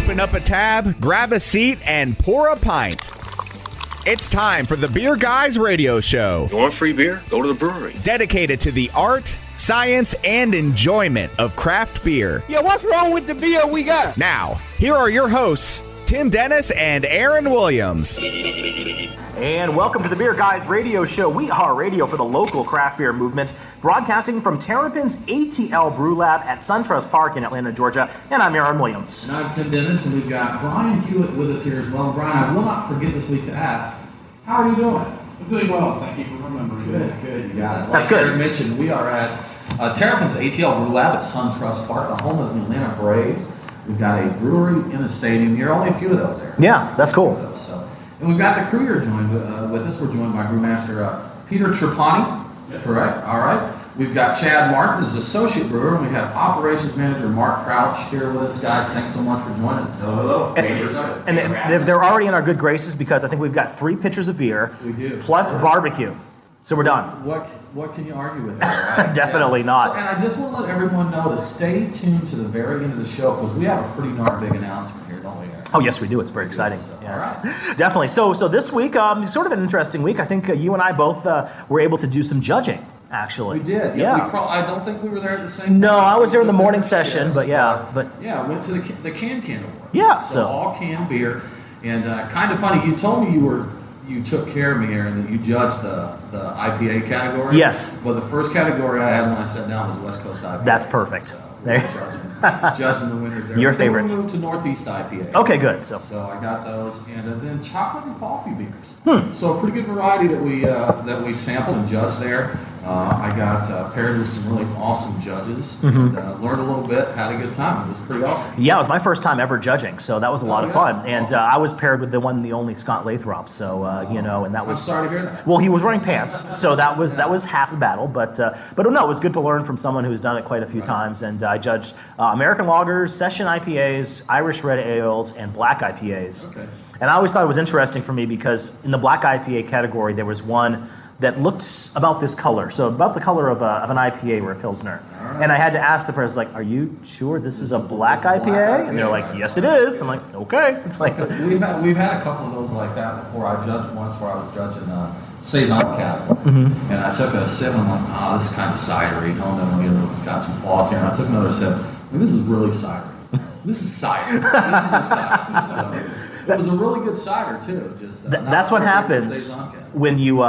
Open up a tab, grab a seat, and pour a pint. It's time for the Beer Guys Radio Show. You want free beer? Go to the brewery. Dedicated to the art, science, and enjoyment of craft beer. Yeah, what's wrong with the beer we got? Now, here are your hosts, Tim Dennis and Aaron Williams. And welcome to the Beer Guys Radio Show. We are radio for the local craft beer movement, broadcasting from Terrapin's ATL Brew Lab at SunTrust Park in Atlanta, Georgia. And I'm Aaron Williams. And I'm Tim Dennis, and we've got Brian Hewitt with us here as well. Brian, I will not forget this week to ask, how are you doing? I'm doing well. Thank you for remembering. Good. You got it. That's good. Aaron mentioned, we are at Terrapin's ATL Brew Lab at SunTrust Park, the home of the Atlanta Braves. We've got a brewery in a stadium here. Only a few of those there. Yeah, that's cool. And we've got the crew here joined with us. We're joined by Brewmaster Peter Trapp. Yep. Correct. All right. We've got Chad Martin as associate brewer, and we have operations manager Mark Crouch here with us. Guys, thanks so much for joining us. Hello. And they're already in our good graces because I think we've got 3 pitchers of beer. We do. Plus barbecue. So we're done. What can you argue with that, right? Definitely not. So, and I just want to let everyone know to stay tuned to the very end of the show because we have a pretty darn big announcement here, don't we, Aaron? Oh, yes, we do. It's very exciting. So, Yes, all right. Definitely. So this week, sort of an interesting week. I think you and I both were able to do some judging, actually. We did. Yeah. I don't think we were there at the same time. No, I was there in the We morning took session, shifts, but yeah. Yeah, went to the Can Awards. Yeah, So so- all canned beer. And kind of funny, you told me you took care of me, Aaron, that you judged the IPA category. Yes. Well, the first category I had when I sat down was West Coast IPA. That's perfect. So There. judging the winners there. Your But then favorite. We moved to Northeast IPA. Okay, good. So I got those, and then chocolate and coffee beers. So a pretty good variety that we sampled and judged there. I got paired with some really awesome judges and learned a little bit, had a good time. It was pretty awesome. yeah, it was my first time ever judging, so that was a lot of fun. And Awesome. I was paired with the one and the only Scott Lathrop. So and that I'm was. sorry to hear that. Well, he was wearing pants, so that was half the battle. But no, it was good to learn from someone who's done it quite a few times. And I judged American lagers, session IPAs, Irish red ales, and black IPAs. Okay. And I always thought it was interesting for me because in the black IPA category, there was one that looked about this color, so about the color of an IPA or a Pilsner. Right. And I had to ask the person, like, are you sure this is a black IPA? And they're like, yes, it is. I'm like, okay. It's like, We've had a couple of those like that before. I judged once where I was judging Saison category, and I took a sip and I'm like, this is kind of cidery. Oh no, it's got some flaws here. And I took another sip. This is really cidery. This is cider. This is a cider. So, it was a really good cider too. Just that's what happens Saison category. when you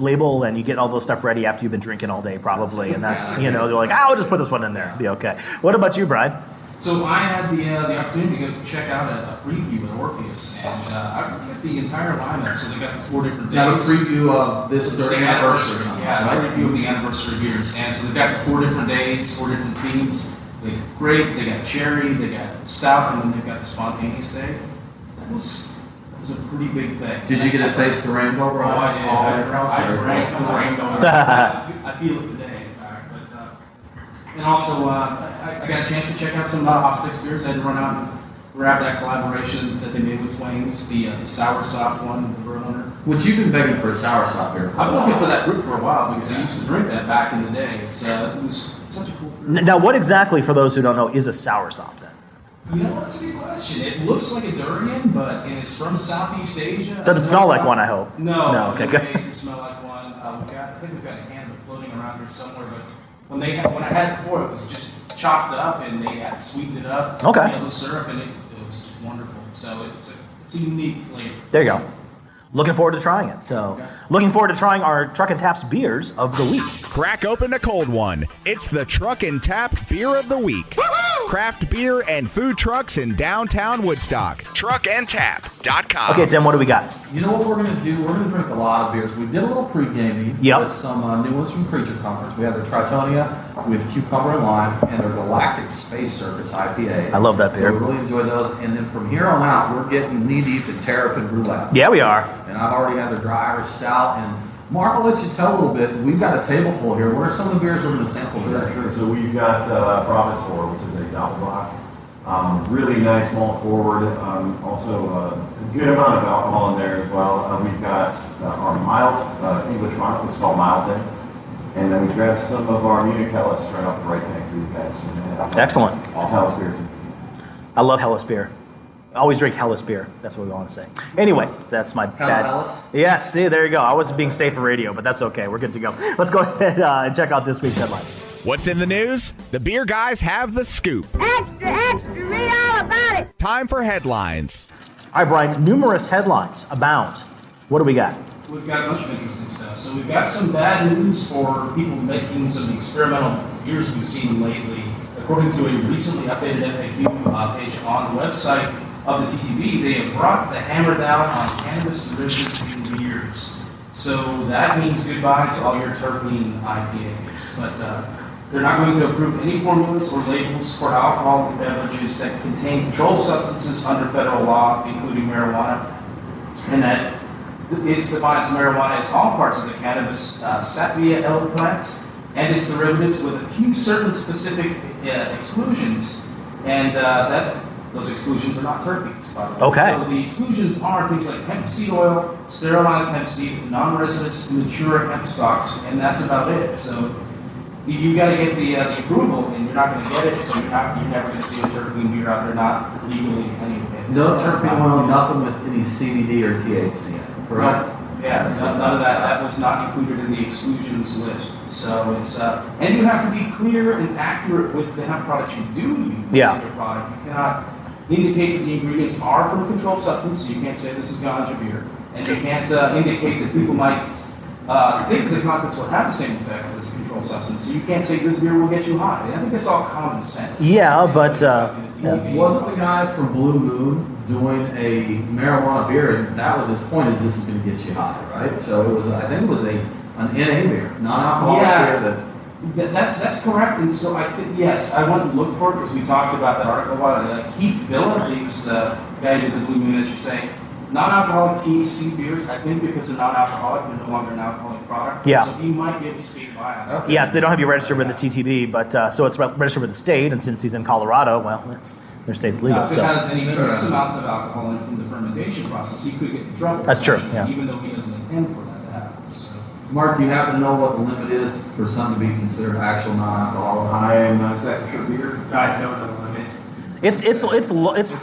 label and you get all those stuff ready after you've been drinking all day, probably. And that's, they're like, I'll just put this one in there. Be okay. What about you, Brian? So I had the opportunity to go check out a preview at Orpheus, and I got the entire lineup. So they got the 4 different days. Now the preview of this The 30th anniversary. Yeah, right? the review of the anniversary beers. And so they've got the 4 different days, 4 different themes. They got grape, they got cherry, they got stout, and then they've got the spontaneous day. That was a pretty big thing. Did you get a taste of the rainbow, Oh, Brian? I did. I drank from the rainbow. I feel it today, in fact. But, and also, I got a chance to check out some Hop Sticks beers. I had to run out and grab that collaboration that they made with Twain's, the sour soft one, the Vermont. Which you've been begging for a sour stop here. I've been looking for that fruit for a while because I used to drink that back in the day. It was such a cool fruit. Now, what exactly, for those who don't know, is a soursop then? You know, that's a good question. It looks like a durian, and it's from Southeast Asia. Doesn't smell like one, I hope. No, okay, it good. doesn't taste or smell like one. I think we've got a can of it floating around here somewhere, but when I had it before, it was just chopped up and they had sweetened it up. Okay. Yellow syrup, and it was just wonderful. So it's a unique flavor. There you go. Looking forward to trying it. So, looking forward to trying our Truck and Tap's beers of the week. Crack open a cold one. It's the Truck and Tap Beer of the Week. Craft beer and food trucks in downtown Woodstock. Truckandtap.com. Okay, Tim, what do we got? You know what we're going to do? We're going to drink a lot of beers. We did a little pre-gaming Yep. with some new ones from Creature Comforts. We had their Tritonia with cucumber and lime and their Galactic Space Circus IPA. I love that beer. So we really enjoyed those. And then from here on out, we're getting knee-deep in Terrapin Brew Lab. Yeah, we are. And I've already had their dry Irish stout. And Mark, I'll let you tell a little bit. We've got a table full here. What are some of the beers we're going to sample today? Sure. So we've got Provitor, which is a Dopplebock. Really nice malt forward. Also a good amount of alcohol in there as well. We've got our mild English mild, it's called Mild Day. And then we grabbed some of our Munich Helles right off the right tank for you guys. Excellent. All Helles beers. I love Hellas beer. Always drink Hellas beer. That's what we want to say. Anyway, that's my bad. Hellas? Yes, see, there you go. I wasn't being safe for radio, but that's okay. We're good to go. Let's go ahead and check out this week's headlines. What's in the news? The beer guys have the scoop. Extra, extra, read all about it. Time for headlines. All right, Brian, numerous headlines abound. What do we got? We've got a bunch of interesting stuff. So we've got some bad news for people making some experimental beers we've seen lately. According to a recently updated FAQ page on the website of the TTB, they have brought the hammer down on cannabis derivatives in beers. So that means goodbye to all your terpene IPAs. But they're not going to approve any formulas or labels for alcoholic beverages that contain controlled substances under federal law, including marijuana. And that it's defined as marijuana as all parts of the cannabis sapia plants and its derivatives, with a few certain specific exclusions, and those exclusions are not terpenes, by the way. Okay. So the exclusions are things like hemp seed oil, sterilized hemp seed, non-resinous mature hemp stalks, and that's about it. So you got to get the approval, and you're not going to get it, so you're never going to see a terpene beer out there, not legally anyway. No terpene oil, nothing with any CBD or THC in it, correct? Yeah, none of that. That was not included in the exclusions list. So it's and you have to be clear and accurate with the hemp products you do use in your product. You cannot indicate that the ingredients are from a controlled substance. So you can't say this is ganja beer, and you can't indicate that people might think the contents will have the same effects as a controlled substance. So you can't say this beer will get you high. I think that's all common sense. Yeah, but wasn't the guy from Blue Moon doing a marijuana beer, and that was his point, is this is going to get you high, right? So it was, I think it was an NA beer, non-alcoholic beer. That's correct. And so I think, yes, I went and looked for it because we talked about that article about it. Keith Biller, he was the guy who did the Blue Moon, as you're saying. Non-alcoholic THC beers, I think because they're non-alcoholic, they're no longer an alcoholic product. Yeah. So you might be able to speak by it. Okay. Yes, they don't have you registered with the TTB, but so it's registered with the state, and since he's in Colorado, well, their state's legal. If it has any trace amounts of alcohol in it from the fermentation process, he could get in trouble. That's true, yeah. Even though he doesn't intend for that to happen. So. Mark, do you happen to know what the limit is for something to be considered actual non-alcoholic? I am not exactly sure beer. I don't know. It's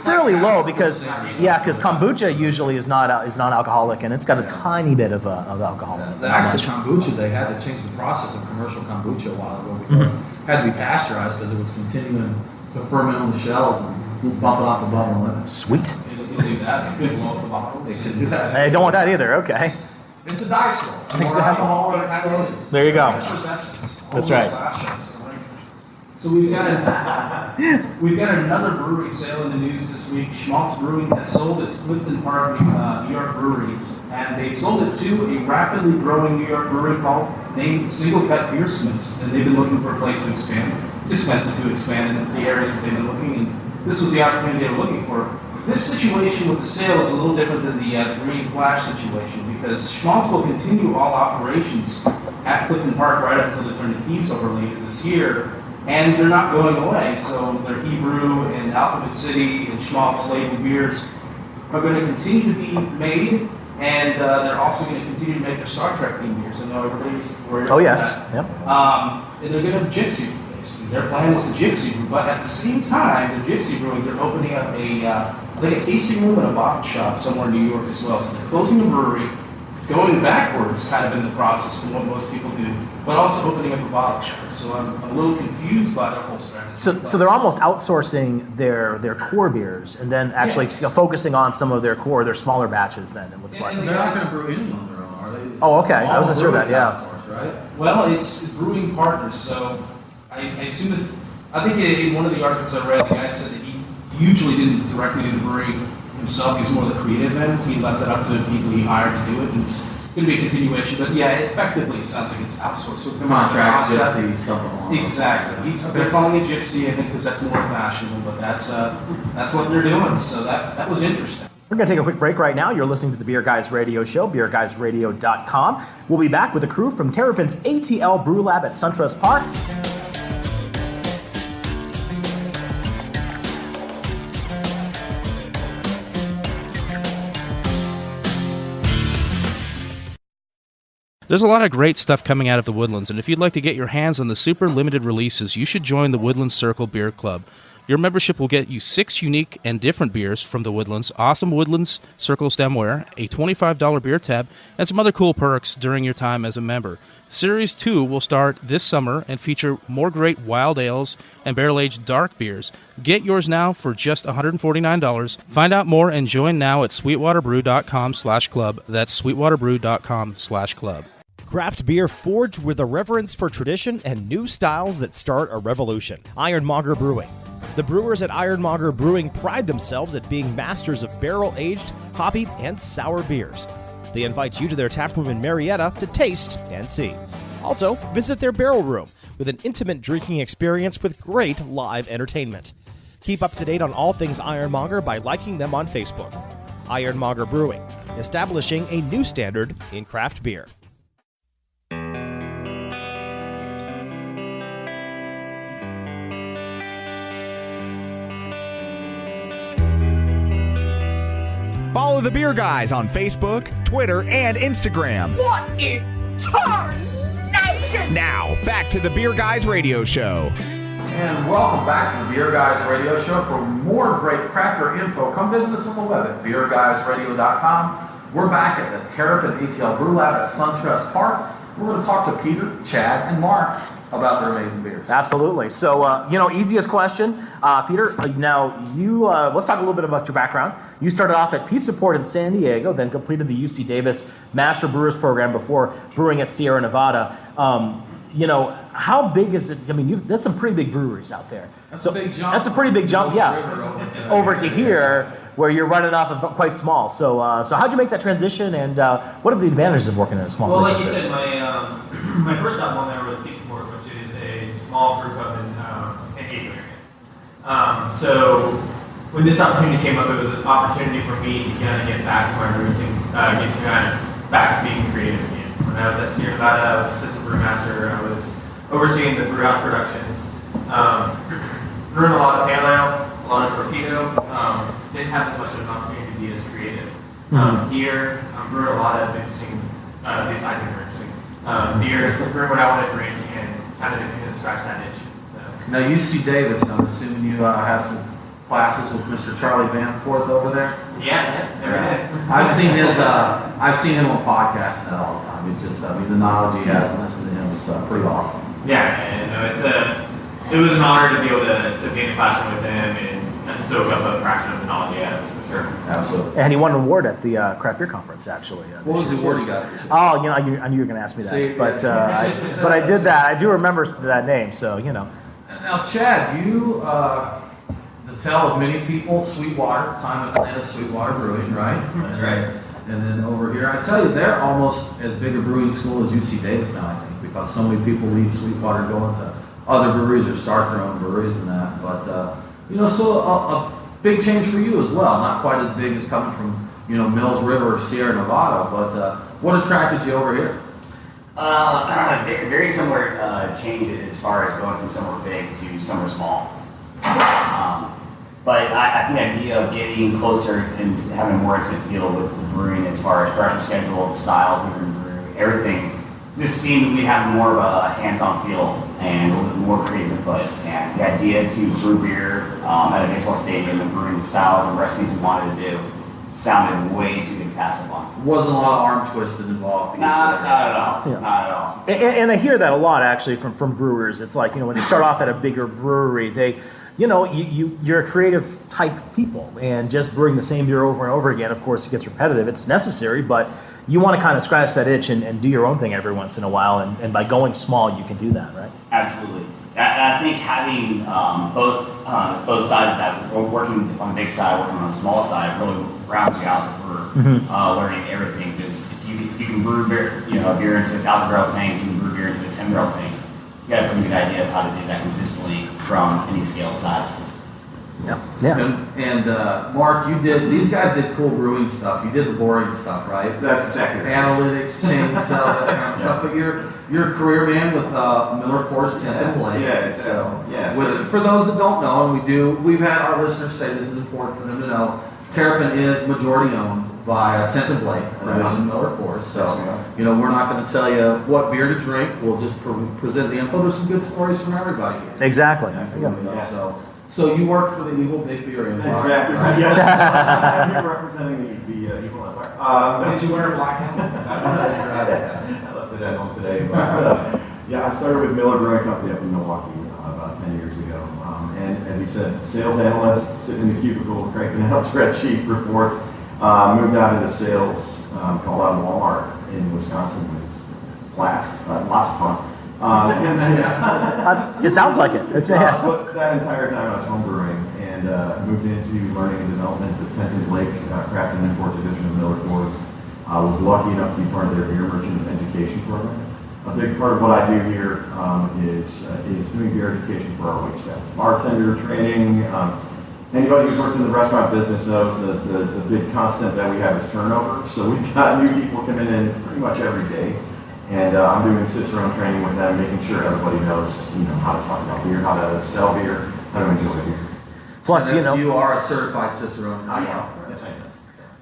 fairly low because kombucha usually is non-alcoholic, and it's got a tiny bit of alcohol. The actual kombucha, they had to change the process of commercial kombucha a while ago because it had to be pasteurized because it was continuing to ferment on the shelves and bump it off the bottom limit. Sweet. It'll do that. It could blow up the bottles. It could do that. I don't want that either. Okay. It's a dice roll. Exactly. There you go. That's right. So we've got another brewery sale in the news this week. Schmaltz Brewing has sold its Clifton Park, New York brewery, and they've sold it to a rapidly growing New York brewery named Single Cut Beersmiths, and they've been looking for a place to expand. It's expensive to expand in the areas that they've been looking, and this was the opportunity they were looking for. This situation with the sale is a little different than the Green Flash situation because Schmaltz will continue all operations at Clifton Park right up until they turn the keys over later this year. And they're not going away, so their Hebrew and Alphabet City and Schmaltz labeled beers are going to continue to be made, and they're also going to continue to make their Star Trek themed beers. I know everybody's worried about that. Yep. And they're going to gypsy brew, basically. Their plan is to gypsy brew, but at the same time, the gypsy brewing, they're opening up a tasting room and a bottle shop somewhere in New York as well. So they're closing the brewery, going backwards kind of in the process from what most people do, but also opening up a bottle shop. So I'm a little confused by that whole strategy. So they're almost outsourcing their core beers and then actually focusing on some of their smaller batches then, it looks like. And they're not going to brew any on their own, are they? Oh, okay. I wasn't sure that, yeah. Outsourced, right? Well, it's brewing partners, so I assume that, I think in one of the articles I read, the guy said that he usually didn't directly do the brewing himself. He's more the creative end. He left it up to people he hired to do it. And it's going to be a continuation, but yeah, effectively it sounds like it's outsourced. So Contract gypsy, something along those exactly. They're calling it gypsy, I think, because that's more fashionable, but that's what they're doing. So that was interesting. We're going to take a quick break right now. You're listening to the Beer Guys Radio Show, beerguysradio.com. We'll be back with a crew from Terrapin's ATL Brew Lab at SunTrust Park. There's a lot of great stuff coming out of the Woodlands, and if you'd like to get your hands on the super limited releases, you should join the Woodlands Circle Beer Club. Your membership will get you 6 unique and different beers from the Woodlands, awesome Woodlands Circle Stemware, a $25 beer tab, and some other cool perks during your time as a member. Series 2 will start this summer and feature more great wild ales and barrel-aged dark beers. Get yours now for just $149. Find out more and join now at sweetwaterbrew.com/club. That's sweetwaterbrew.com/club. Craft beer forged with a reverence for tradition and new styles that start a revolution. Ironmonger Brewing. The brewers at Ironmonger Brewing pride themselves at being masters of barrel-aged, hoppy, and sour beers. They invite you to their taproom in Marietta to taste and see. Also, visit their barrel room with an intimate drinking experience with great live entertainment. Keep up to date on all things Ironmonger by liking them on Facebook. Ironmonger Brewing, establishing a new standard in craft beer. Follow the Beer Guys on Facebook, Twitter, and Instagram. What in tarnation? Now, back to the Beer Guys radio show. And welcome back to the Beer Guys Radio Show. For more great craft beer info, come visit us on the web at beerguysradio.com. We're back at the Terrapin ATL Brew Lab at SunTrust Park. We're going to talk to Peter, Chad, and Mark about their amazing beers. Absolutely. So, easiest question. Peter, now let's talk a little bit about your background. You started off at Pizza Port in San Diego, then completed the UC Davis Master Brewers Program before brewing at Sierra Nevada. How big is it? I mean, that's some pretty big breweries out there. That's a big jump. That's a pretty big jump, over to here, where you're running off of quite small. So how'd you make that transition, and what are the advantages of working in a small place like this? Well, like you said, my first stop on there was Pizza Port, which is a small brew pub in San Diego area. So when this opportunity came up, it was an opportunity for me to kind of get back to my roots and get to kind of back to being creative again. When I was at Sierra Nevada, I was assistant brewmaster. I was overseeing the brew house productions. Brewing a lot of pale ale, a lot of torpedo. Didn't have as much of an opportunity to be as creative. Here, I'm brewing a lot of interesting, at least I think are interesting, beers, brewing what I want to drink, and kind of scratch that itch. So. Now, UC Davis, I'm assuming you had some classes with Mr. Charlie Vanforth over there? Yeah, never did. I've seen him on podcasts and that all the time. It's just, the knowledge he has, and listening to him, it's pretty awesome. Yeah, and it was an honor to be able to be in the classroom with him and soak up a fraction of the knowledge he has, for sure. Absolutely. And he won an award at the Craft Beer Conference, actually. What was the award he got? Oh, I knew you were going to ask me that, but I did that. I do remember that name, so Now, Chad, you, the tell of many people, Sweetwater, time at Atlanta Sweetwater Brewing, right? That's right. And then over here, I tell you, they're almost as big a brewing school as UC Davis now, I think, because so many people leave Sweetwater going to other breweries or start their own breweries and that. But, so a big change for you as well. Not quite as big as coming from, Mills River or Sierra Nevada, but what attracted you over here? Very similar change as far as going from somewhere big to somewhere small. But I think the idea of getting closer and having a more intimate feel with brewing as far as production schedule, the style of brewing, everything, just seemed we have more of a hands-on feel and a little bit more creative input. And the idea to brew beer at a baseball stadium and brewing the styles and recipes we wanted to do sounded way too big to pass up on. Wasn't a lot of arm twisted involved. Not at all. Yeah. Not at all. And I hear that a lot, actually, from brewers. It's like, when they start off at a bigger brewery, you're a creative type people, and just brewing the same beer over and over again, of course, it gets repetitive. It's necessary, but you want to kind of scratch that itch and do your own thing every once in a while, and by going small, you can do that, right? Absolutely. I think having both sides of that, working on the big side, working on the small side, really rounds you out for learning everything. Because if you can brew beer, a beer into a 1,000-barrel tank, you can brew beer into a 10-barrel tank. You got a pretty good idea of how to do that consistently from any scale size. Yeah. And Mark, these guys did cool brewing stuff. You did the boring stuff, right? That's exactly right. Analytics, chain cells, that kind of stuff. But you're a career man with Miller Coors, Tenth and Blake. Which, for those that don't know, and we've had our listeners say this is important for them to know, Terrapin is majority owned by Tenth and Blake, division Miller Coors. So, we're not going to tell you what beer to drink. We'll just present the info. There's some good stories from everybody here. Exactly. So, So you work for the evil big beer empire. Exactly. Right? Yes. I'm here representing the evil empire. Did you wear a black helmet? I left it at home today. But, yeah, I started with Miller Brewing Company up in Milwaukee about 10 years ago. And as you said, sales analyst, sitting in the cubicle, cranking out spreadsheet reports. Moved out into sales, called out of Walmart in Wisconsin, which is blast, lots of fun. And then it sounds like it. It's but that entire time I was home brewing and moved into learning and development at the Tenton Lake Craft and Import Division of Miller Coors. I was lucky enough to be part of their beer merchant education program. A big part of what I do here is doing beer education for our wait staff, bartender training. Anybody who's worked in the restaurant business knows that the big constant that we have is turnover. So we've got new people coming in pretty much every day. And I'm doing Cicerone training with them, making sure everybody knows, how to talk about beer, how to sell beer, how to enjoy beer. Plus, you are a certified Cicerone. Yes, I am.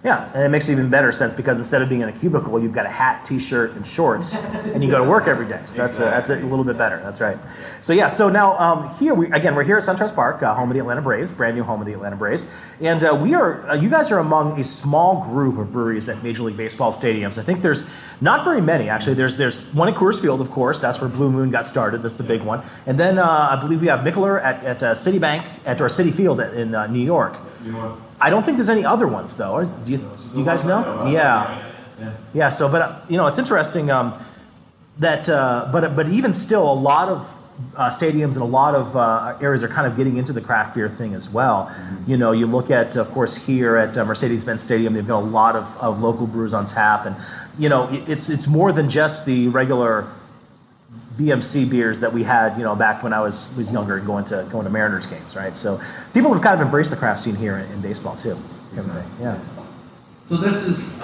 Yeah, and it makes even better sense because instead of being in a cubicle, you've got a hat, t-shirt, and shorts, and you go to work every day. So that's a little bit better. That's right. So yeah, so now we're here at SunTrust Park, home of the Atlanta Braves, brand new home of the Atlanta Braves, and you guys are among a small group of breweries at Major League Baseball stadiums. I think there's not very many actually. There's one at Coors Field, of course. That's where Blue Moon got started. That's the big one. And then I believe we have Mickler at Citibank or Citi Field in New York. You know what? I don't think there's any other ones though. Do you guys know? Yeah. So, but it's interesting but even still, a lot of stadiums and a lot of areas are kind of getting into the craft beer thing as well. Mm-hmm. You look at, of course, here at Mercedes-Benz Stadium, they've got a lot of local brews on tap, and it's more than just the regular BMC beers that we had, back when I was younger and going to Mariners games, right? So people have kind of embraced the craft scene here in baseball too. Exactly. Yeah. So this is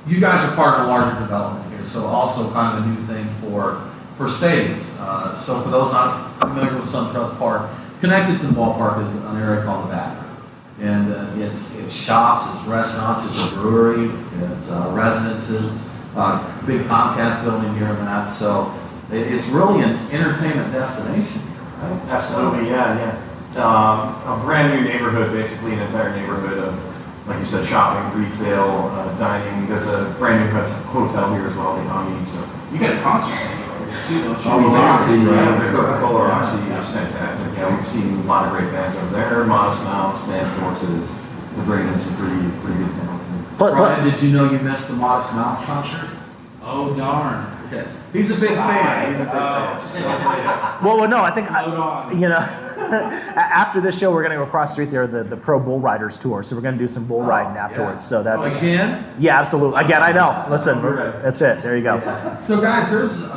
you guys are part of a larger development here, so also kind of a new thing for stadiums. So for those not familiar with SunTrust Park, connected to the ballpark is an area called the Back. And it's shops, it's restaurants, it's a brewery, it's residences, big Comcast building here in that. So it's really an entertainment destination, right? Absolutely, yeah. A brand new neighborhood, basically an entire neighborhood of, like you said, shopping, retail, dining. There's a brand new hotel here as well, the Omni. So you got a concert too, don't you? Oh, Roxy, the Coca-Cola Roxy is fantastic. Yeah, we've seen a lot of great bands over there. Modest Mouse, Band Forces. We're bringing in some pretty good talent. Brian, did you know you missed the Modest Mouse concert? Oh darn. Okay. He's a big fan. He's a big fan. Well, no, I think after this show, we're going to go across the street there, the Pro Bull Riders tour. So we're going to do some bull riding afterwards. So that's again. Yeah, absolutely. Again, I know. Listen, that's it. There you go. Yeah. So guys, there's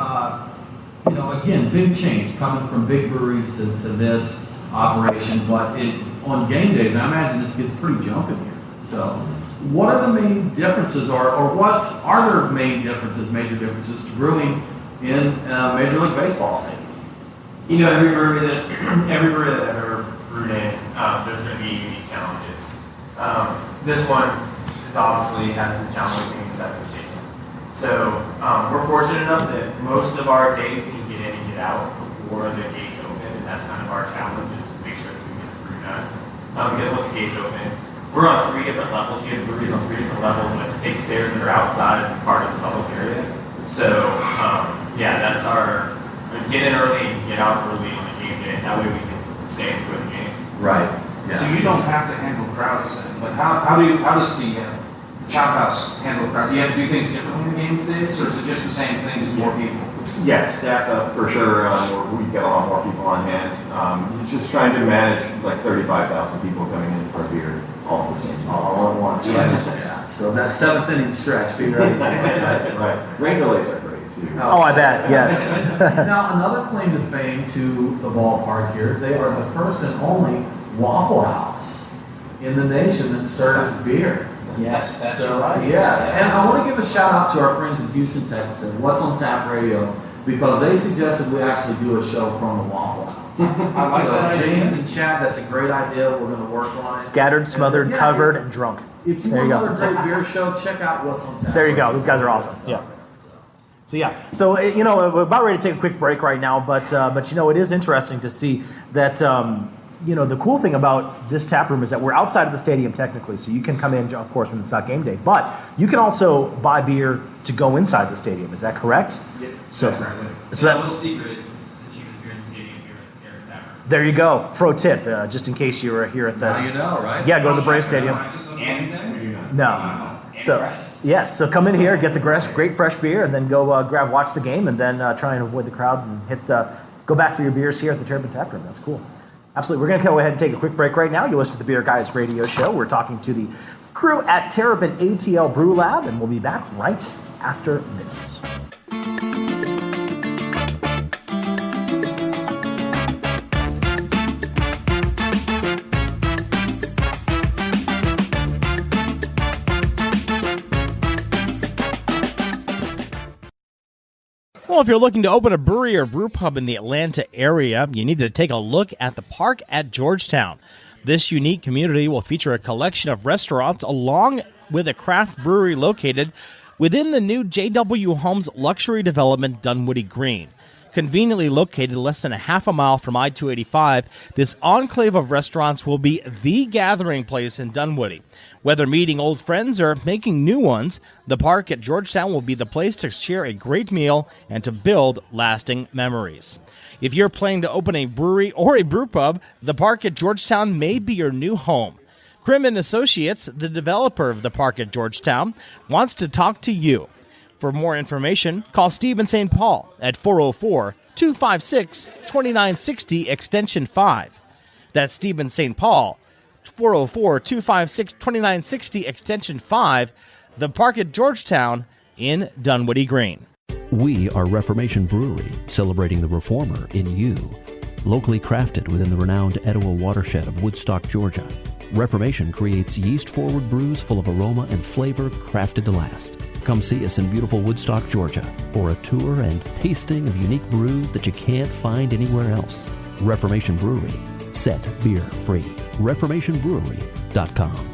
again, big change coming from big breweries to this operation. But on game days, I imagine this gets pretty jumping here. So what are the main differences, or what are there main differences, major differences to brewing in Major League Baseball stadium? Every brewery that I've ever brewed in, there's going to be unique challenges. This one is obviously has the challenge of being inside the stadium. So we're fortunate enough that most of our day we can get in and get out before the gates open, and that's kind of our challenge, is to make sure that we get the brew done. Because once the gates open, we're on 3 different levels here. The brewery's on 3 different levels with big stairs that are outside and part of the public area. So that's our get in early and get out early on the game day. That way we can stay and play the game. Right. Yeah. So you don't have to handle crowds then, but how does the Chop House handle crowds? Do you have to do things differently in the games days, or is it just the same thing, just more people? Yeah, staffed up for sure. We've got a lot more people on hand. Just trying to manage like 35,000 people coming in for a beer all at the same time. All at once. Yes. Yeah. So that 7th inning stretch, be ready. Right. Rain delays are great too. Oh, I bet. Yes. Now, another claim to fame to the ballpark here, they are the first and only Waffle House in the nation that serves beer. Yes, that's right. Yes, and I want to give a shout out to our friends in Houston, Texas, and What's on Tap Radio, because they suggested we actually do a show from the Waffle House. I like that. James and Chad, that's a great idea. We're going to work on it. Scattered, smothered, covered, and drunk. If you want another great beer show, check out What's on Tap. There you go. Those guys are awesome. Yeah. So we're about ready to take a quick break right now, but it is interesting to see that the cool thing about this tap room is that we're outside of the stadium technically, so you can come in, of course, when it's not game day, but you can also buy beer to go inside the stadium. Is that correct? Yep. So, that's right. So that, a little secret, it's the cheapest beer in the stadium here at the Terrapin Tap Room. There you go. Pro tip, just in case you were here at the... Now you know, right? Yeah, go to the Brave Stadium. No. So, yes, so come in here, get the great fresh beer, and then go watch the game, and then try and avoid the crowd and go back for your beers here at the Terrapin Tap Room. That's cool. Absolutely. We're going to go ahead and take a quick break right now. You listen to the Beer Guys Radio Show. We're talking to the crew at Terrapin ATL Brew Lab, and we'll be back right after this. Well, if you're looking to open a brewery or brew pub in the Atlanta area, you need to take a look at the Park at Georgetown. This unique community will feature a collection of restaurants along with a craft brewery located within the new J.W. Holmes luxury development Dunwoody Green. Conveniently located less than a half a mile from I-285, this enclave of restaurants will be the gathering place in Dunwoody. Whether meeting old friends or making new ones, the Park at Georgetown will be the place to share a great meal and to build lasting memories. If you're planning to open a brewery or a brew pub, the Park at Georgetown may be your new home. Crim & Associates, the developer of the Park at Georgetown, wants to talk to you. For more information, call Steve in St. Paul at 404-256-2960 extension 5. That's Steve in St. Paul, 404-256-2960 extension 5, the Park at Georgetown in Dunwoody Green. We are Reformation Brewery, celebrating the reformer in you. Locally crafted within the renowned Etowah watershed of Woodstock, Georgia, Reformation creates yeast-forward brews full of aroma and flavor crafted to last. Come see us in beautiful Woodstock, Georgia, for a tour and tasting of unique brews that you can't find anywhere else. Reformation Brewery, set beer free. ReformationBrewery.com.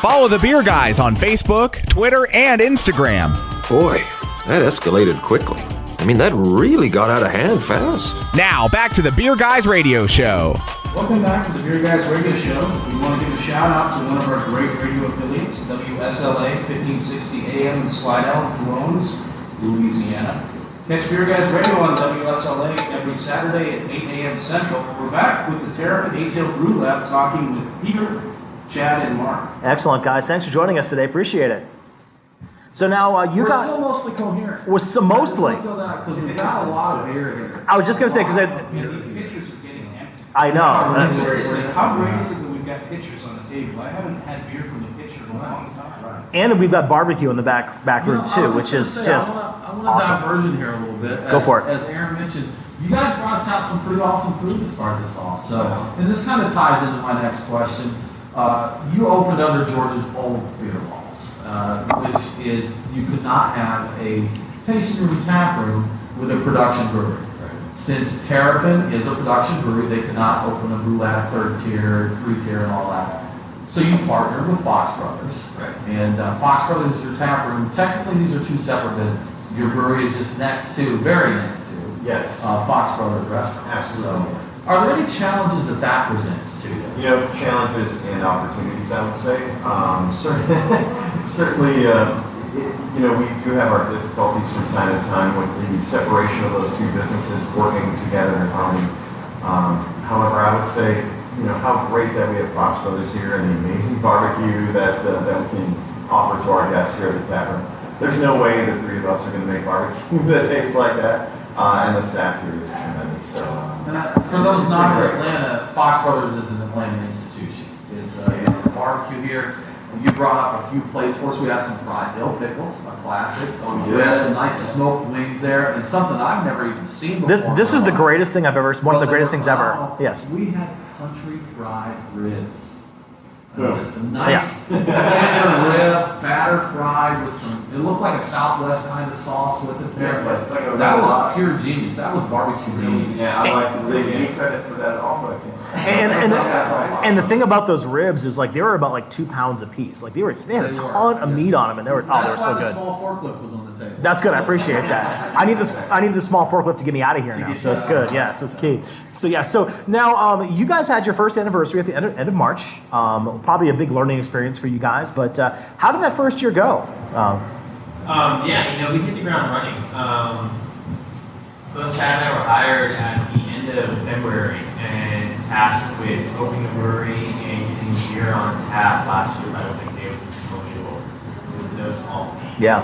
Follow the Beer Guys on Facebook, Twitter, and Instagram. Boy, that escalated quickly. I mean, that really got out of hand fast. Now, back to the Beer Guys Radio Show. Welcome back to the Beer Guys Radio Show. We want to give a shout out to one of our great radio affiliates, WSLA 1560 AM in Slidell, New Orleans, Louisiana. Catch Beer Guys Radio on WSLA every Saturday at 8 a.m. Central. We're back with the Terrapin ATL Brew Lab talking with Peter, Chad, and Mark. Excellent, guys. Thanks for joining us today. Appreciate it. So now We're still mostly coherent. We're so mostly. Because we've got a lot of beer here. I was just going to say, because these pictures are getting empty. I know. And seriously, how great is it that we've got pictures on the table? I haven't had beer from the pitcher in a long time. Right. And we've got barbecue in the back room too, which is just I want to awesome. diverge in here a little bit. Go for it. As Aaron mentioned, you guys brought us out some pretty awesome food to start this off. So, and this kind of ties into my next question. You opened under George's old beer laws, which is you could not have a tasting room tap room with a production brewery. Since Terrapin is a production brewery, they could not open a brew lab 3rd tier, 3 tier, and all that. So you partnered with Fox Brothers, and Fox Brothers is your tap room. Technically, these are two separate businesses. Your brewery is just next to, very next to, Fox Brothers restaurant. Absolutely. So, are there any challenges that presents to you? You know, challenges and opportunities, I would say. Certainly, you know, we do have our difficulties from time to time with the separation of those two businesses working together in harmony. However, I would say, you know, how great that we have Fox Brothers here and the amazing barbecue that we can offer to our guests here at the tap room. There's no way the three of us are going to make barbecue that tastes like that. And the staff here is tremendous. So, for those not in Atlanta, Fox Brothers is an Atlanta institution. It's a barbecue here. You brought up a few plates for us. We had some fried dill pickles, a classic. We had some nice smoked wings there, and something I've never even seen before. This is the greatest thing I've ever. One of the greatest things ever. Yes. We had country fried ribs. It was just a nice tender rib, batter fried with some, it looked like a Southwest kind of sauce with it there, but that was pure genius. That was barbecue genius. Yeah, I like to take credit for that all, but And the thing about those ribs is like they were about like 2 pounds a piece. Like they had a ton of meat on them, and they were so good. That's why the small forklift was on the table. That's good. I appreciate that. I need this small forklift to get me out of here now. So it's good. Yes, that's key. So yeah. So now you guys had your first anniversary at the end of March. Probably a big learning experience for you guys. But how did that first year go? Yeah, we hit the ground running. Both Chad and I were hired at the end of February and tasked with opening the brewery and getting beer on tap last year by opening day, which was unbelievable. It was no small feat. Yeah.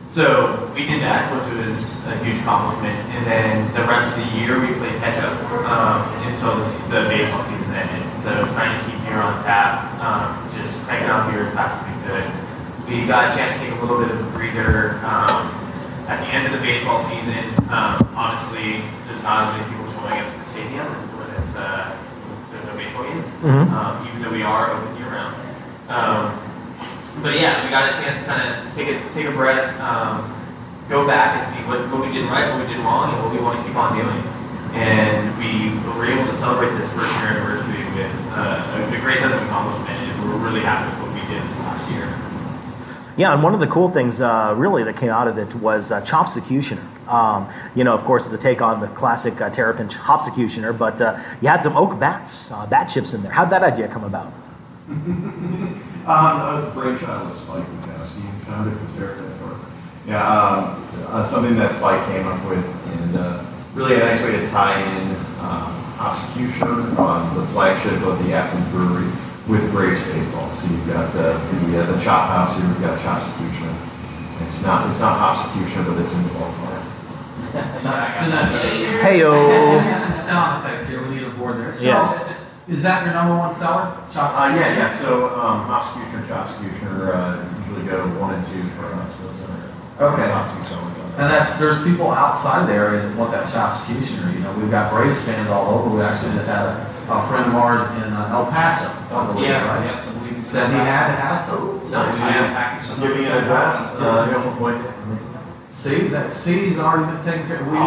So we did that, which was a huge accomplishment. And then the rest of the year, we played catch up until the baseball season ended. So trying to keep beer on tap, just cranking out beer as fast as we could. We got a chance to take a little bit of a breather at the end of the baseball season. Honestly, there's not as many people showing up at the stadium when there's no baseball games, even though we are open year round. But yeah, we got a chance to kind of take a breath, go back and see what we did right, what we did wrong, and what we want to keep on doing. And we were able to celebrate this first year anniversary with a great sense of accomplishment, and we're really happy with what we did this last year. Yeah, and one of the cool things really that came out of it was Chopsecutioner. Of course, it's a take on the classic Terrapin Hopsecutioner, but you had some oak bat chips in there. How'd that idea come about? A brainchild of Spike. He found it with Terrapin at first. Yeah, something that Spike came up with, and really a nice way to tie in Hopsecutioner, the flagship of the Athens Brewery, with Braves baseball. So you've got the Chop House here, we've got Chopsecutioner. It's not Hopsecutioner, but it's in the ballpark. Heyo. Some sound effects here. We need a board there. So, yes. Is that your number one seller? Yeah. So Hopsecutioner, Chopsecutioner usually go 1 and 2 for us. Those are okay. Top 2 sellers. And there's people outside the area that want that Chopsecutioner. We've got Braves fans all over. We actually just had a friend of ours in El Paso. Yeah, so we said he had to have some. So I am packing some. Give me an address. See, he's already been taken care of. We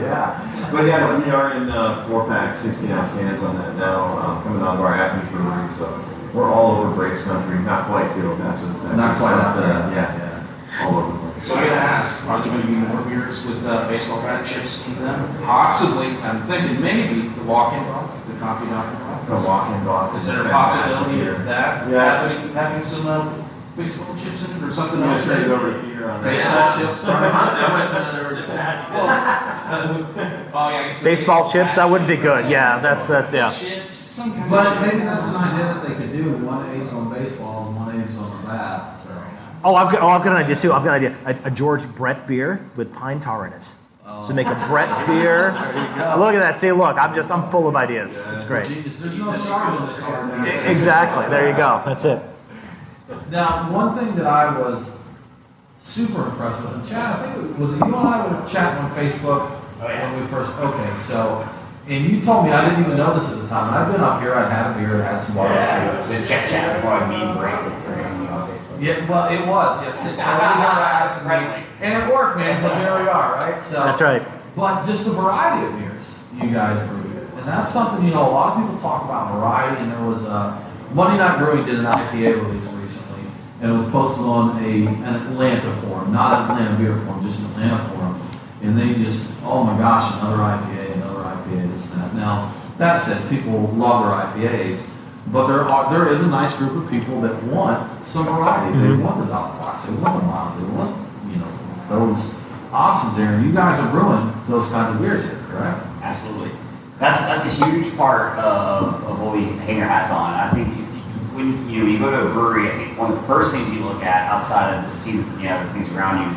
Yeah. But yeah, we are in 4-pack, 16-ounce cans on that now, coming out of our Athens Brewery. So we're all over Braves country, not quite to El Paso, Texas. Not quite out there. Yeah. All over the place. So I gotta ask, are there going to be more beers with baseball bat chips in them? Possibly. I'm thinking maybe the walk-in bar, the coffee doctor bar. The walk-in bar. Is there a possibility of that? Yeah. Having some baseball chips in it or something Yeah, else? straight over here on Baseball chips. Oh yeah. Baseball chips, that wouldn't be good. Yeah, that's yeah. Chips, some kind But of maybe that's an idea that they could do. 1 ace on baseball and 1 ace on the bat. So. I've got an idea too. I've got an idea. A George Brett beer with pine tar in it. So make a Brett beer. Look at that. See, look, I'm full of ideas. It's great. There's no charge on this. Exactly. There you go. That's it. Now, one thing that I was super impressed with, and Chad, I think it was you and I were chatting on Facebook when we first, and you told me, I didn't even know this at the time, and I've been up here, I'd had a beer, had some water. The chat before I meet break on Facebook. Yeah, well, it was, yes, just and it worked, man, because here we are, right? So, that's right. But just the variety of beers you guys brew, and that's something, a lot of people talk about variety, and there was Monday Night Brewing did an IPA release recently, and it was posted on an Atlanta forum, not an Atlanta beer forum, just an Atlanta forum. And they just, oh my gosh, another IPA, this and that. Now, that said, people love their IPAs, but there is a nice group of people that want some variety. They want the Dopplebocks, they want the miles, they want, those options there. And you guys are brewing those kinds of beers here, correct? Absolutely. That's a huge part of what we hang our hats on. I think when you go to a brewery, I think one of the first things you look at outside of the sea, the things around you,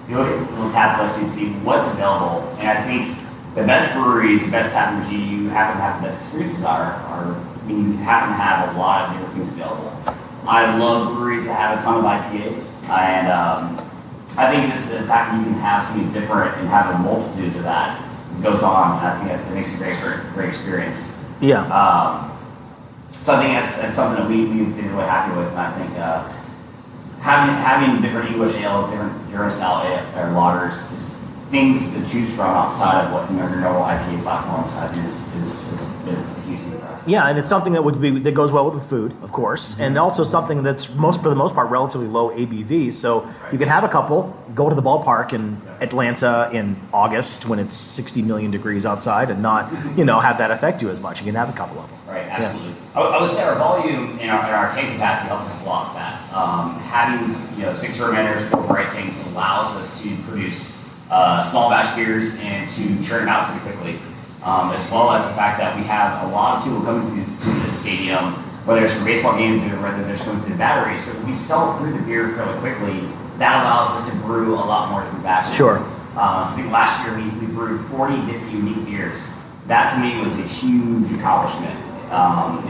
you look at little tap lists and see what's available. And I think the best breweries, the best tap rooms you happen to have the best experiences are when you happen to have a lot of different things available. I love breweries that have a ton of IPAs, and I think just the fact that you can have something different and have a multitude of that goes on. I think that makes a great experience. Yeah. So I think that's something that we've been really happy with, and I think having different English ales, different Euro style or lagers, just things to choose from outside of what your normal IPA platforms, I think is a huge thing for us. Yeah, and it's something that goes well with the food, of course, and also something that's for the most part relatively low ABV. So you can have a couple, go to the ballpark in Atlanta in August when it's 60 million degrees outside, and not have that affect you as much. You can have a couple of them. Right, absolutely. Yeah. I would say our volume and our tank capacity helps us a lot with that. Having 6 fermenters, 4 bright tanks allows us to produce small batch beers and to churn them out pretty quickly. As well as the fact that we have a lot of people coming to the stadium, whether it's for baseball games or whether they're just going through the battery. So if we sell through the beer fairly quickly, that allows us to brew a lot more through batches. Sure. So I think last year we brewed 40 different unique beers. That to me was a huge accomplishment.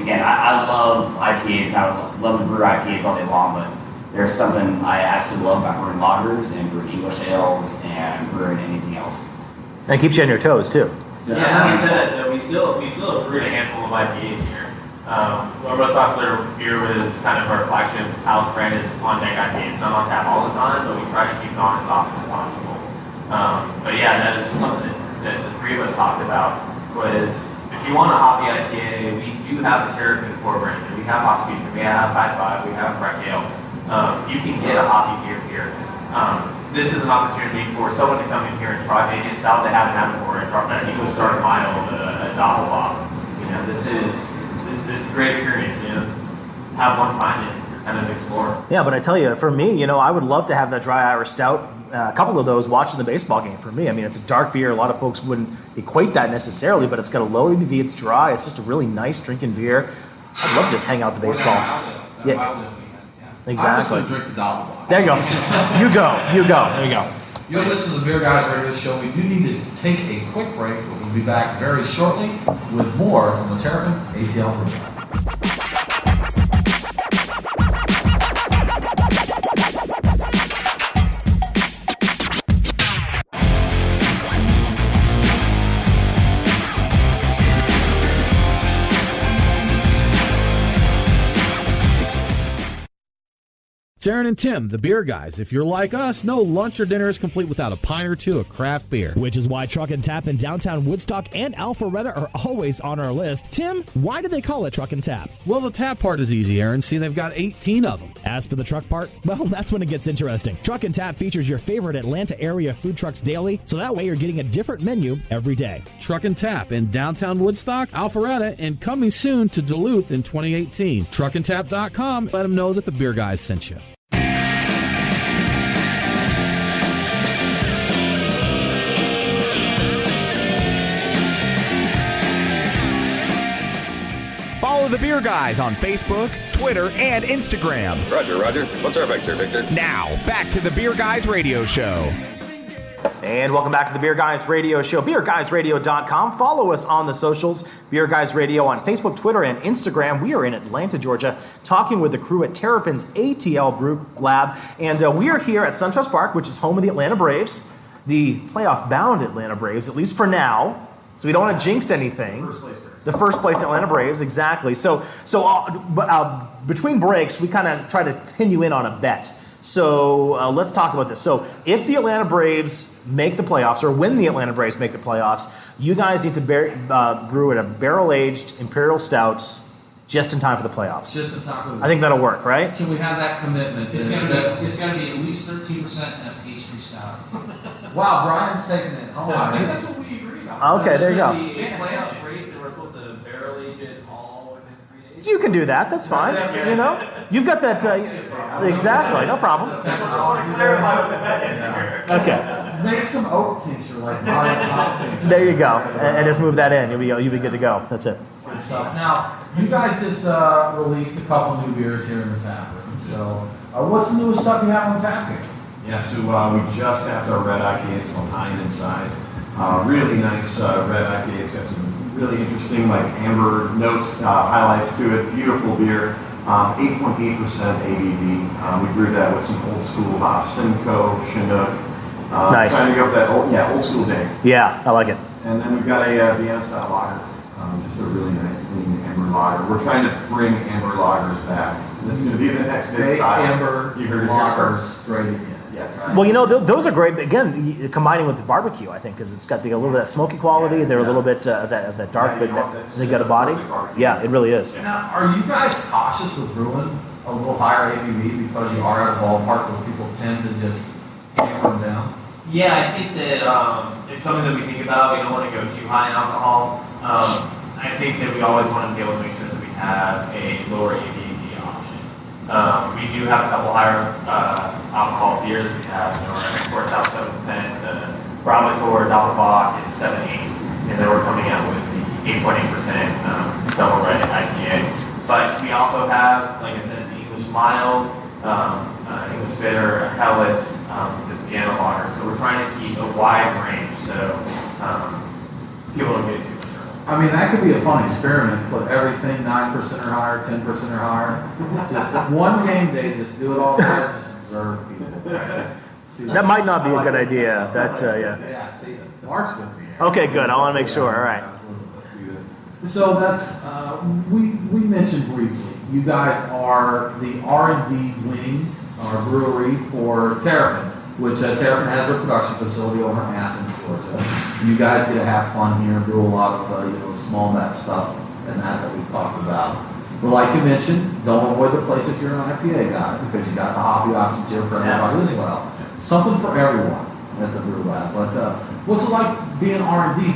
Again, I love IPAs, and I love to brew IPAs all day long, but there's something I absolutely love about brewing lagers and brewing English ales and brewing anything else. And it keeps you on your toes too. Yeah, that said, we still brewed a handful of IPAs here. Our most popular beer was kind of our flagship house brand is On Deck IPA. It's not on tap all the time, but we try to keep it on as often as possible. But yeah, that is something that the three of us talked about was if you want a hoppy IPA, we do have the Terrapin core brands. We have Hop Fusion, we have High Five, we have Breck Ale. You can get a hoppy beer here. This is an opportunity for someone to come in here and try maybe a style they haven't had before. An English Dark Mild, a Dopplebock. It's a great experience. Have one find it, kind of explore. Yeah, but I tell you, for me, I would love to have that dry Irish stout. A couple of those watching the baseball game for me. I mean, it's a dark beer. A lot of folks wouldn't equate that necessarily, but it's got a low ABV. It's dry. It's just a really nice drinking beer. I'd love to just hang out at the baseball. Yeah. Exactly. I'm just going to drink the Dopplebock. There you go. You go. There you go. You're listening to the Beer Guys Radio Show. We do need to take a quick break, but we'll be back very shortly with more from the Terrapin ATL Brew Lab. It's Aaron and Tim, the beer guys. If you're like us, no lunch or dinner is complete without a pint or two of craft beer. Which is why Truck and Tap in downtown Woodstock and Alpharetta are always on our list. Tim, why do they call it Truck and Tap? Well, the tap part is easy, Aaron. See, they've got 18 of them. As for the truck part, well, that's when it gets interesting. Truck and Tap features your favorite Atlanta area food trucks daily, so that way you're getting a different menu every day. Truck and Tap in downtown Woodstock, Alpharetta, and coming soon to Duluth in 2018. Truckandtap.com. Let them know that the beer guys sent you. Follow the Beer Guys on Facebook, Twitter, and Instagram. Roger. What's our vector, Victor? Now, back to the Beer Guys Radio Show. And welcome back to the Beer Guys Radio Show, beerguysradio.com. Follow us on the socials, Beer Guys Radio on Facebook, Twitter, and Instagram. We are in Atlanta, Georgia, talking with the crew at Terrapin's ATL Brew Lab. And we are here at SunTrust Park, which is home of the Atlanta Braves, the playoff-bound Atlanta Braves, at least for now. So we don't want to jinx anything. The first place Atlanta Braves, exactly. So between breaks, we kind of try to pin you in on a bet. So let's talk about this. So if the Atlanta Braves make the playoffs, or when the Atlanta Braves make the playoffs, you guys need to brew at a barrel-aged Imperial Stout just in time for the playoffs. Just in time for the I think that'll work, right? Can we have that commitment? It's gonna be at least 13% and a pastry stout. Wow, Brian's taking it. Oh, I think that's what we agreed on. Okay, there you go. The playoff race, and we're supposed to barrel age it all within 3 days. You can do that. That's fine. You know, you've got that. Exactly. No problem. Okay. Make some oat tincture like Brian's hot tincture. There you go, and just move that in. You'll be good to go. That's it. Good stuff. Now, you guys just released a couple new beers here in the tap room. So, what's the newest stuff you have on tap here? Yeah, so we just tapped our red IPA. It's called High and Inside. Really nice red IPA. It's got some really interesting amber notes, highlights to it. Beautiful beer. 8.8% ABV. We brewed that with some old school hops, Simcoe, Chinook. Nice. Trying to go with that old school day. Yeah, I like it. And then we've got a Vienna style lager. Just a really nice, clean amber lager. We're trying to bring amber lagers back. That's going to be the next big style. Amber You heard it here lagers first. straight again. Yes. Well, those are great. Again, combining with the barbecue, I think, because it's got a little bit of smoky quality. They're a little bit that dark, but they got a body. Yeah, it really is. Now, are you guys cautious with brewing a little higher ABV because you are at a ballpark where people tend to just hammer them down? Yeah, I think that it's something that we think about. We don't want to go too high in alcohol. I think that we always want to be able to make sure that we have a lower ABV option. We do have a couple higher alcohol beers. We have our export South 7 cent, the Browmator Dopplebock is 7.8, and then we're coming out with the 8.8% double red IPA. But we also have, like I said, the English mild, English bitter, Hellas, the piano lager. So we're trying to keep a wide range so people don't get too much. I mean, that could be a fun experiment. Put everything 9% or higher, 10% or higher. Just one game day, just do it all night, just observe people. That might not be a good idea. Yeah, see, Mark's with me. Okay, good. I want to make sure. All right. So that's, we mentioned briefly, you guys are the R&D wing, our brewery for Terrapin, which Terrapin has their production facility over in Athens, Georgia. You guys get to have fun here and do a lot of small batch stuff and that we talked about. But like you mentioned, don't avoid the place if you're an IPA guy because you got the hoppy options here for everybody as well. Something for everyone at the Brew Lab. But what's it like being R&D?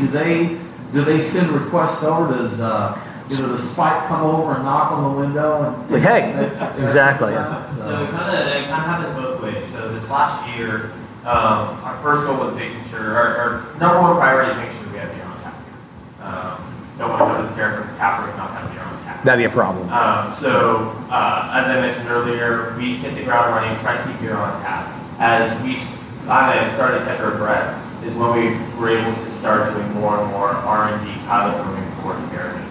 Do they send requests over? Does Spike come over and knock on the window? And it's like, hey, exactly. So it kind of happens both ways. So this last year, our first goal was making sure, our number one priority is making sure we have beer on tap. Don't want to go to the Terrapin Taproom and not have beer on tap. That'd be a problem. So as I mentioned earlier, we hit the ground running, try to keep beer on tap. As we started to catch our breath, is when we were able to start doing more and more R&D pilot brewing for Terrapin.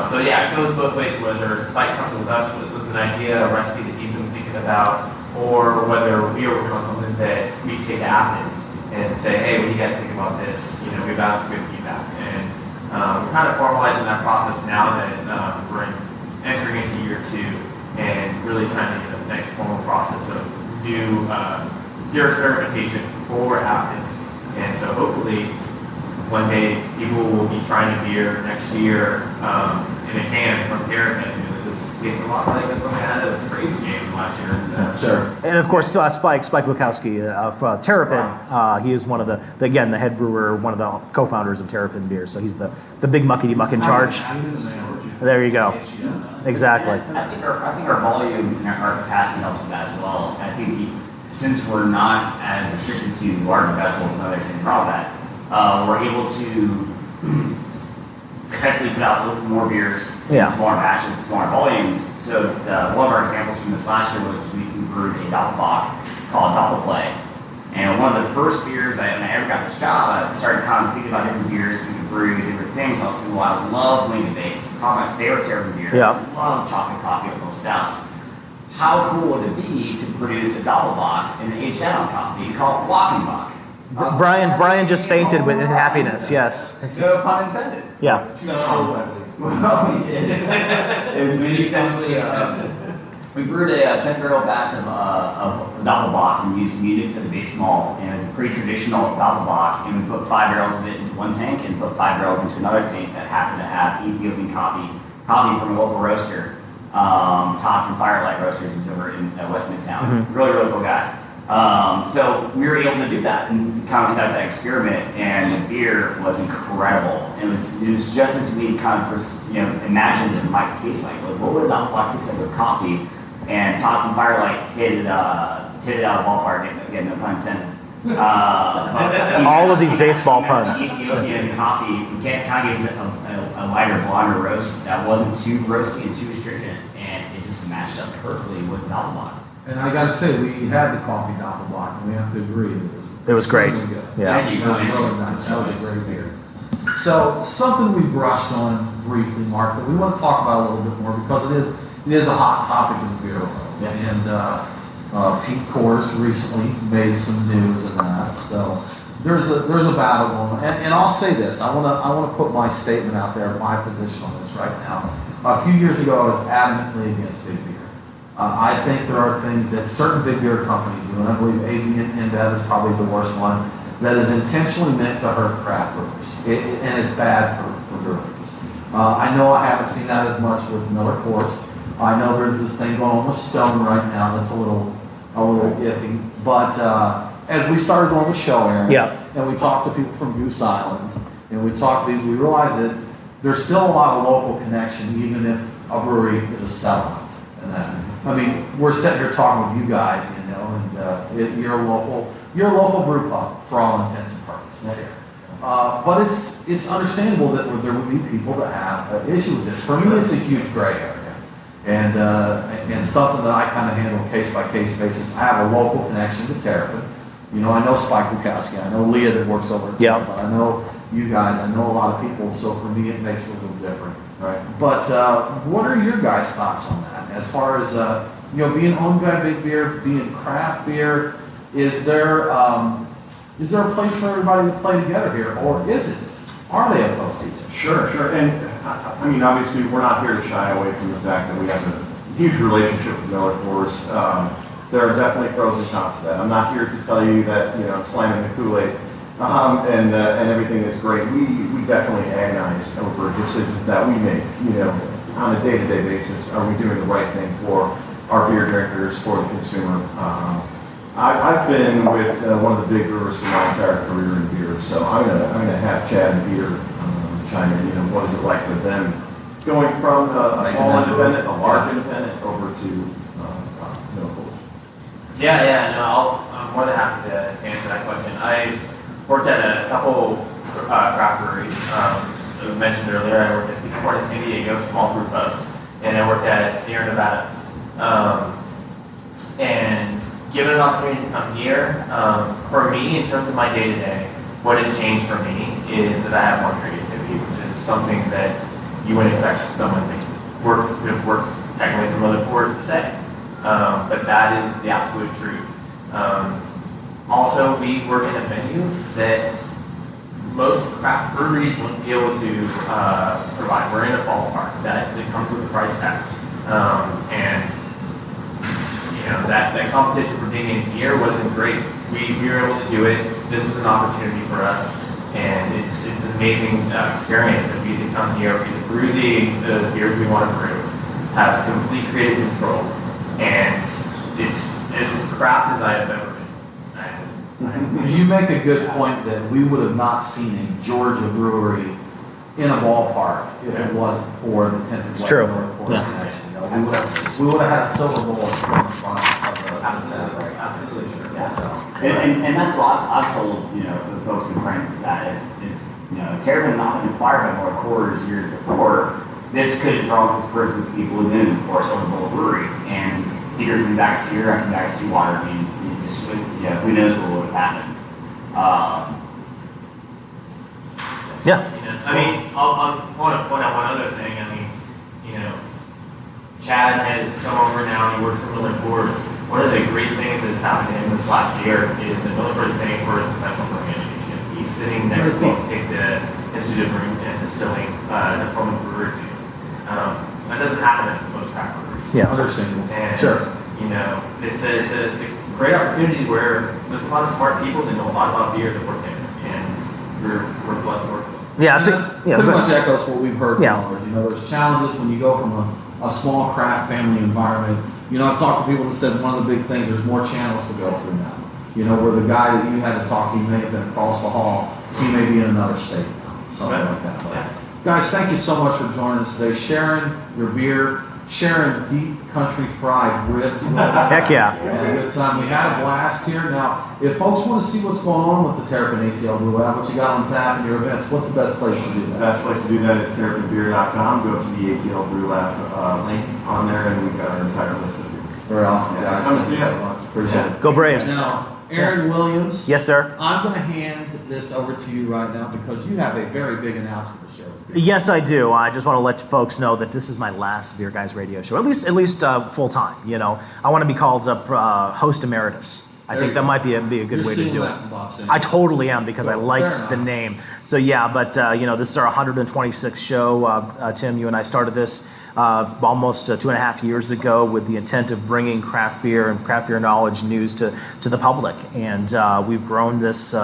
So yeah, it goes both ways, whether Spike comes with us with an idea, a recipe that he's been thinking about, or whether we are working on something that we take to Athens and say, hey, what do you guys think about this? We've got some good feedback. And we're kind of formalizing that process now that we're entering into year 2 and really trying to get a nice formal process of new beer experimentation for Athens. And so hopefully one day people will be trying a beer next year in a can from Terrapin. This tastes a lot like something I had at the Braves game last year. Sure. And of course, Spike Bukowski of Terrapin, he is one of the head brewer, one of the co-founders of Terrapin Beer. So he's the big muckety muck in charge. There you go. Exactly. I think our volume and our capacity helps with that as well. I think since we're not as restricted to larger vessels and others can draw that, we're able to effectively put out a little more beers in smaller batches, smaller volumes. So one of our examples from this last year was we brewed a Dopplebock called Doppelplay. And one of the first beers when I ever got this job, I started kind of thinking about different beers we could brew, different things. I was thinking, well, I love wing and bake. It's probably my favorite Terrapin beer. Yeah. I love chocolate coffee with little stouts. How cool would it be to produce a Doppelbock and age that on coffee? You call it Walking Bock. Brian just fainted with happiness. Yes. No pun intended. Yeah. So, well, we did. It was essentially we brewed a 10-barrel batch of Doppelbock and used Munich for the base malt, and it was a pretty traditional Doppelbock. And we put 5 barrels of it into one tank and put 5 barrels into another tank that happened to have Ethiopian coffee from a local roaster. Todd from Firelight Roasters is over in West Midtown. Mm-hmm. Really cool guy. So we were able to do that and kind of conduct that experiment, and the beer was incredible. It was just as we kind of imagined it might taste like. What would a Doppelbock taste like with coffee? And Todd from Firelight hit it out of the ballpark. Again, no pun intended. All of these baseball puns. Ethiopian coffee kind of gives it a lighter, blonder roast that wasn't too roasty and too astringent, and it just matched up perfectly with Doppelbock. And I got to say, we had the coffee Doppelbock, and we have to agree it was great. Really good. Yeah, Thank you. That was really nice. That was a great beer. So something we brushed on briefly, Mark, but we want to talk about a little bit more because it is a hot topic in the beer world. Yeah. And Pete Coors recently made some news in that. So there's a battle going on, and I'll say this. I want to put my statement out there, my position on this right now. A few years ago, I was adamantly against big beer. I think there are things that certain big beer companies do, and I believe AB InBev is probably the worst one, that is intentionally meant to hurt craft brewers, and it's bad for breweries. I know I haven't seen that as much with Miller Coors. I know there's this thing going on with Stone right now that's a little iffy, but as we started going to the show, Aaron, and we talked to people from Goose Island, and we realized that there's still a lot of local connection, even if a brewery is a settlement. And that, I mean, we're sitting here talking with you guys, you know, and you're a local brew pub for all intents and purposes here. But it's understandable that there would be people that have an issue with this. For me, it's a huge gray area, and something that I kind of handle case by case basis. I have a local connection to Terrapin. You know, I know Spike Bukowski, I know Leah that works over at Terrapin, I know you guys, I know a lot of people. So for me, it makes it a little different. Right. But what are your guys' thoughts on that? As far as being owned by big beer, being craft beer, is there a place for everybody to play together here, or is it? Are they opposed to each other? Sure. And I mean, obviously, we're not here to shy away from the fact that we have a huge relationship with Miller Coors. There are definitely pros and cons to that. I'm not here to tell you that I'm slamming the Kool-Aid and everything is great. We definitely agonize over decisions that we make. On a day-to-day basis, are we doing the right thing for our beer drinkers, for the consumer? I've been with one of the big brewers for my entire career in beer, so I'm gonna have Chad and Peter chime in. What is it like for them going from a small independent, a large independent, over to Miller Coors? I'm more than happy to answer that question. I worked at a couple craft breweries. I mentioned earlier, I worked at Clifton Park in San Diego, a small brew pub, and I worked at Sierra Nevada. And given an opportunity to come here, for me, in terms of my day-to-day, what has changed for me is that I have more creativity, which is something that you wouldn't expect someone that works technically from other boards to say. But that is the absolute truth. Also, we work in a venue that most craft breweries wouldn't be able to provide. We're in a ballpark that comes with a price tag. And that competition for being in here wasn't great. We were able to do it. This is an opportunity for us, and it's an amazing experience that we can come here, we can brew the beers we want to brew, have complete creative control, and it's as craft as I have ever been. You make a good point that we would have not seen a Georgia brewery in a ballpark if it wasn't for the 10th and North Course connection. We would have had a silver bullet in front of Absolutely. And that's what I've told the folks and friends that if Terrapin not been acquired by Miller Coors years before, this could have drawn this person's people who knew for a silver bullet brewery. And Peter coming back to Sierra, coming back to Sweetwater, I mean, who knows what would have happened. I mean, I'll want to point out one other thing. I mean, Chad has come over now and he works for Miller Coors. One of the great things that's happened to him this last year is that Miller Coors is paying for his professional brewing education. He's sitting next week to take the Institute of Brewing and Distilling diploma in Brewery Zundert. That doesn't happen at most craft breweries. Yeah, understandable. And, sure. It's a great opportunity where there's a lot of smart people that know a lot about beer that work in it, and we're blessed to work with them. Yeah, pretty much echoes what we've heard from others. There's challenges when you go from a small craft family environment. I've talked to people that said one of the big things, there's more channels to go through now. Where the guy that you had to talk to, he may have been across the hall, he may be in another state now, something like that. But, guys, thank you so much for joining us today, sharing your beer, sharing deep country fried ribs. Heck yeah. And a good time. We had a blast here. Now, if folks want to see what's going on with the Terrapin ATL Brew Lab, what you got on tap and your events, what's the best place to do that? The best place to do that is terrapinbeer.com. Go to the ATL Brew Lab link on there, and we've got our entire list of beers. Very awesome, guys. Come and see us. Appreciate it. Go Braves. Now, Aaron Williams. Yes, sir. I'm going to hand this over to you right now because you have a very big announcement to share with me. Yes, I do. I just want to let folks know that this is my last Beer Guys radio show, at least full time. I want to be called host emeritus. I think that might be a good way to do it. Bob I totally am because I Fair like enough. the name. So yeah, but this is our 126th show. Tim, you and I started this almost 2.5 years ago with the intent of bringing craft beer and craft beer knowledge news to the public, and we've grown this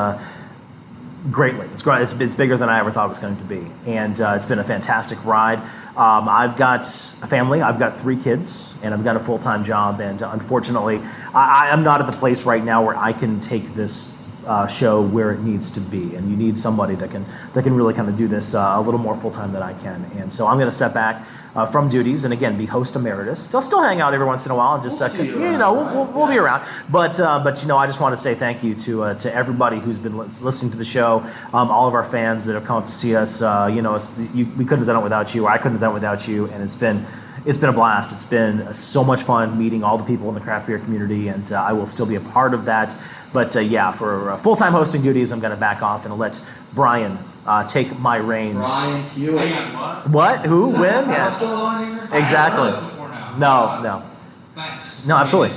greatly. It's bigger than I ever thought it was going to be, and it's been a fantastic ride. I've got a family. I've got 3 kids, and I've got a full-time job. And unfortunately, I'm not at the place right now where I can take this show where it needs to be. And you need somebody that can really kind of do this a little more full-time than I can. And so I'm going to step back from duties and again be host emeritus. I'll still hang out every once in a while and just we'll be around. But I just want to say thank you to everybody who's been listening to the show, all of our fans that have come up to see us. We couldn't have done it without you, or I couldn't have done it without you, and it's been a blast. It's been so much fun meeting all the people in the craft beer community, and I will still be a part of that. But for full-time hosting duties, I'm going to back off and let Brian take my reins. Brian Hewitt. What? Who? When? Am I Yes. still on here? Exactly. No. Thanks. No, absolutely.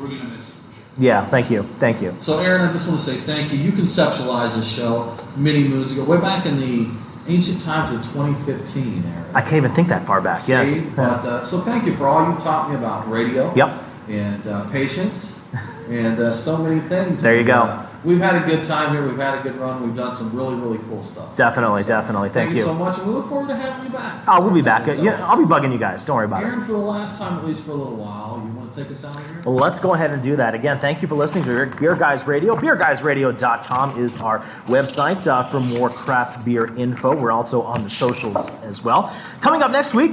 We're going to miss you for sure. Yeah, thank you. So, Aaron, I just want to say thank you. You conceptualized this show many moons ago, way back in the ancient times of 2015, Aaron. I can't even think that far back. Yes. But, so thank you for all you taught me about radio. Yep. And patience and so many things. There you go. We've had a good time here. We've had a good run. We've done some really, really cool stuff. Definitely. Thank you so much, and we look forward to having you back. Oh, we'll be back. Yeah, I'll be bugging you guys. Don't worry about it. Aaron, for the last time, at least for a little while, you want to take us out of here? Well, let's go ahead and do that. Again, thank you for listening to Beer Guys Radio. BeerGuysRadio.com is our website for more craft beer info. We're also on the socials as well. Coming up next week,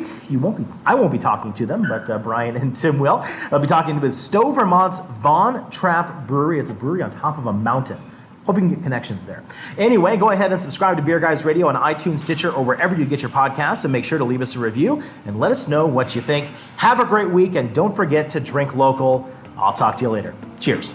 I won't be talking to them, but Brian and Tim will. I'll be talking with Stowe, Vermont's Von Trapp Brewery. It's a brewery on top of a mountain. Hope you can get connections there. Anyway, go ahead and subscribe to Beer Guys Radio on iTunes, Stitcher, or wherever you get your podcasts, and make sure to leave us a review and let us know what you think. Have a great week, and don't forget to drink local. I'll talk to you later. Cheers.